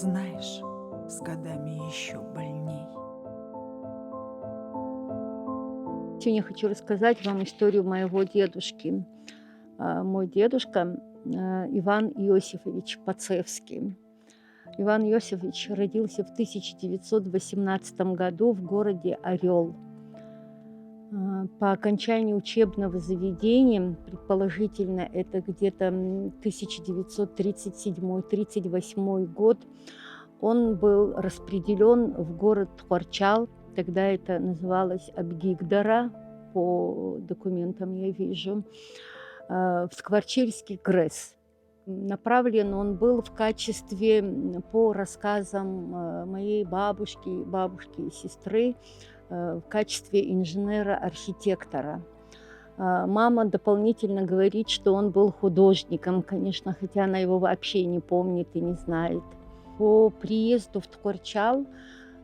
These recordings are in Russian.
Знаешь, с годами еще больней. Сегодня хочу рассказать вам историю моего дедушки. Мой дедушка Иван Иосифович Пацевский. Иван Иосифович родился в 1918 году в городе Орел. По окончании учебного заведения, предположительно, это где-то 1937-38 год, он был распределен в город Тхуарчал, тогда это называлось Абгигдара, по документам я вижу, в Скворчельский ГРЭС. Направлен он был в качестве, по рассказам моей бабушки и сестры, в качестве инженера-архитектора. Мама дополнительно говорит, что он был художником, конечно, хотя она его вообще не помнит и не знает. По приезду в Тхуарчал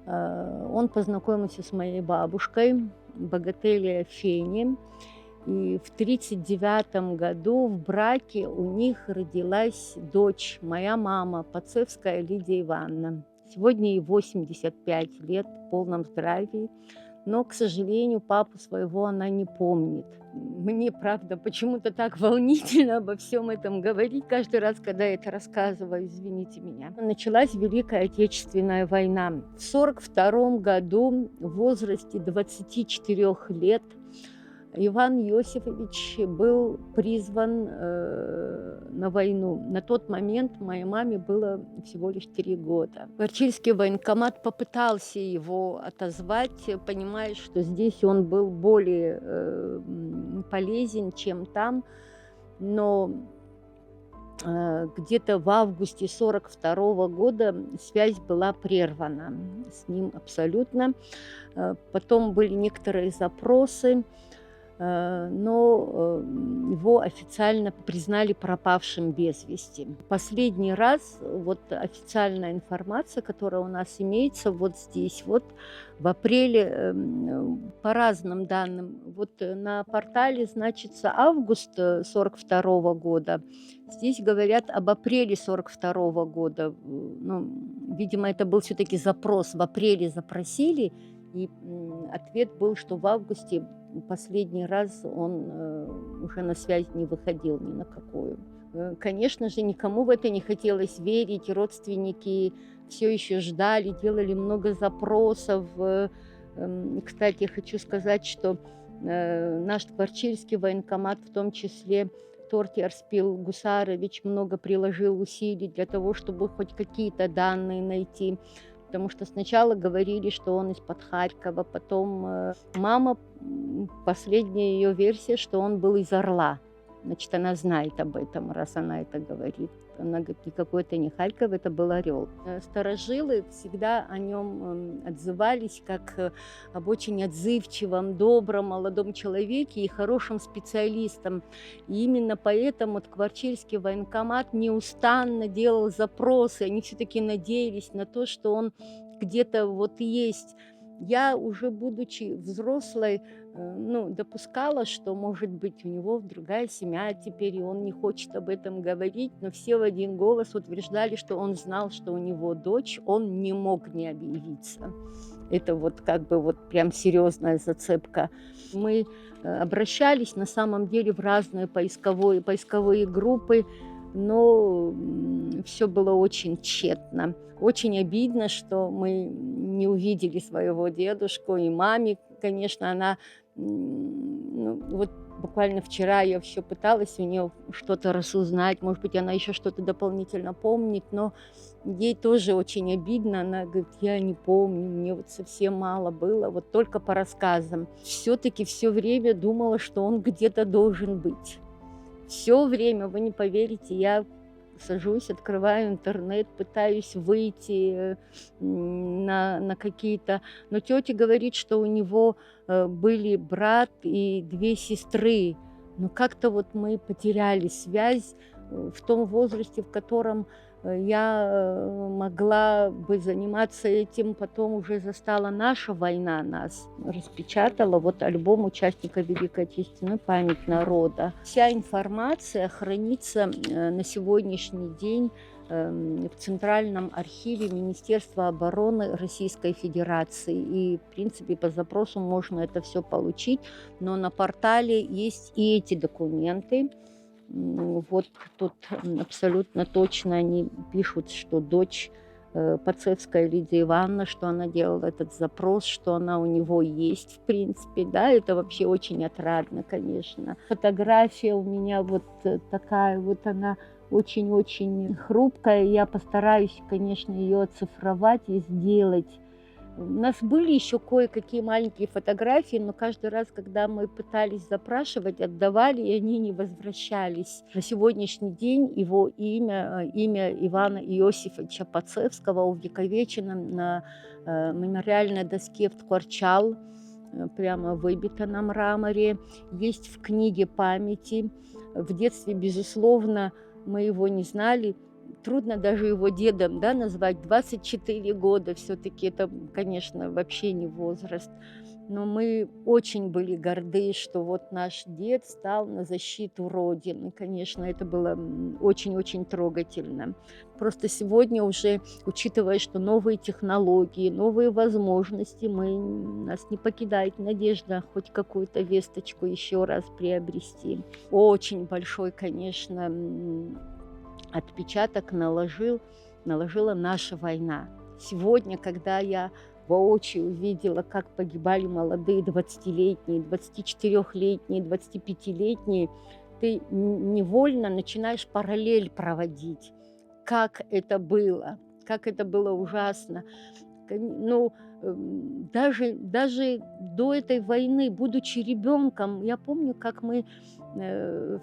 он познакомился с моей бабушкой, Богателия Фени, и в 1939 году в браке у них родилась дочь, моя мама, Пацевская Лидия Ивановна. Сегодня ей 85 лет, в полном здравии, но, к сожалению, папу своего она не помнит. Мне, правда, почему-то так волнительно обо всем этом говорить каждый раз, когда я это рассказываю, извините меня. Началась Великая Отечественная война. В 1942 году в возрасте 24 лет Иван Иосифович был призван на войну. На тот момент моей маме было всего лишь 3 года. Ворчильский военкомат попытался его отозвать, понимая, что здесь он был более полезен, чем там. Но где-то в августе 1942 года связь была прервана с ним абсолютно. Потом были некоторые запросы, но его официально признали пропавшим без вести. Последний раз вот официальная информация, которая у нас имеется вот здесь, вот в апреле, по разным данным, вот на портале значится август 1942 года, здесь говорят об апреле 1942 года. Ну, видимо, это был все-таки запрос, в апреле запросили, и ответ был, что в августе последний раз он уже на связь не выходил ни на какую. Конечно же, никому в это не хотелось верить. Родственники все еще ждали, делали много запросов. Кстати, хочу сказать, что наш Тхуарчельский военкомат, в том числе Торти Арспил Гусарович, много приложил усилий для того, чтобы хоть какие-то данные найти. Потому что сначала говорили, что он из-под Харькова, потом мама, последняя ее версия, что он был из Орла. Значит, она знает об этом, раз она это говорит. Она говорит, никакой это не Харьков, это был Орел. Старожилы всегда о нем отзывались как об очень отзывчивом, добром, молодом человеке и хорошем специалистом. И именно поэтому Тхуарчельский военкомат неустанно делал запросы. Они все-таки надеялись на то, что он где-то вот есть. Я, уже будучи взрослой, допускала, что, может быть, у него другая семья теперь, и он не хочет об этом говорить, но все в один голос утверждали, что он знал, что у него дочь, он не мог не объявиться. Это вот как бы вот прям серьезная зацепка. Мы обращались на самом деле в разные поисковые группы, но все было очень тщетно. Очень обидно, что мы не увидели своего дедушку, и маме, конечно, она, вот буквально вчера я все пыталась у нее что-то разузнать, может быть, она еще что-то дополнительно помнит, но ей тоже очень обидно. Она говорит, я не помню, мне вот совсем мало было, вот только по рассказам. Все-таки все время думала, что он где-то должен быть. Все время, вы не поверите, я сажусь, открываю интернет, пытаюсь выйти на какие-то... Но тетя говорит, что у него были брат и 2 сестры. Но как-то вот мы потеряли связь. в том возрасте, в котором я могла бы заниматься этим, потом уже застала наша война, нас распечатала. Вот альбом участника Великой Отечественной «Память народа». Вся информация хранится на сегодняшний день в Центральном архиве Министерства обороны Российской Федерации. И, в принципе, по запросу можно это все получить, но на портале есть и эти документы. Вот тут абсолютно точно они пишут, что дочь Пацевская Лидия Ивановна, что она делала этот запрос, что она у него есть, в принципе, да, это вообще очень отрадно, конечно. Фотография у меня вот такая, вот она очень-очень хрупкая, я постараюсь, конечно, ее оцифровать и сделать. У нас были еще кое-какие маленькие фотографии, но каждый раз, когда мы пытались запрашивать, отдавали, и они не возвращались. На сегодняшний день его имя Ивана Иосифовича Пацевского увековечено на мемориальной доске в Ткварчал, прямо выбито на мраморе. Есть в книге памяти. В детстве, безусловно, мы его не знали. Трудно даже его дедом, да, назвать. 24 года все-таки это, конечно, вообще не возраст. Но мы очень были горды, что вот наш дед стал на защиту Родины. Конечно, это было очень-очень трогательно. Просто сегодня уже, учитывая, что новые технологии, новые возможности, нас не покидает надежда хоть какую-то весточку еще раз приобрести. Очень большой, конечно, отпечаток наложила наша война. Сегодня, когда я воочию увидела, как погибали молодые 20-летние, 24-летние, 25-летние, ты невольно начинаешь параллель проводить, как это было ужасно. Ну, даже до этой войны, будучи ребенком, я помню, как мы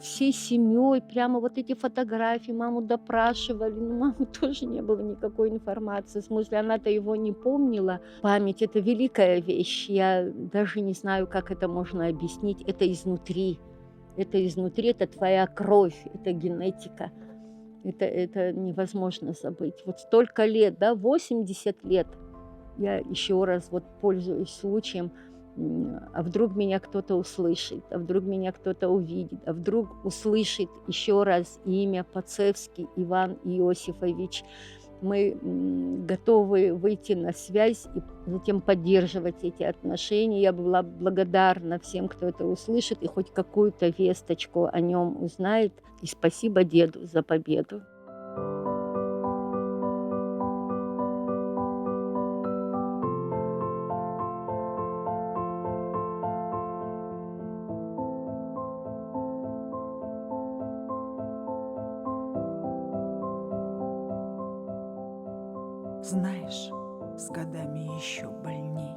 всей семьей прямо вот эти фотографии маму допрашивали. Ну, мамы тоже не было никакой информации. В смысле, она-то его не помнила. Память – это великая вещь. Я даже не знаю, как это можно объяснить. Это изнутри. Это изнутри, это твоя кровь, это генетика. Это невозможно забыть. Вот столько лет, да, 80 лет. Я еще раз вот пользуюсь случаем, а вдруг меня кто-то услышит, а вдруг меня кто-то увидит, а вдруг услышит еще раз имя Пацевский Иван Иосифович. Мы готовы выйти на связь и затем поддерживать эти отношения. Я была благодарна всем, кто это услышит и хоть какую-то весточку о нем узнает. И спасибо деду за победу. Знаешь, с годами еще больней.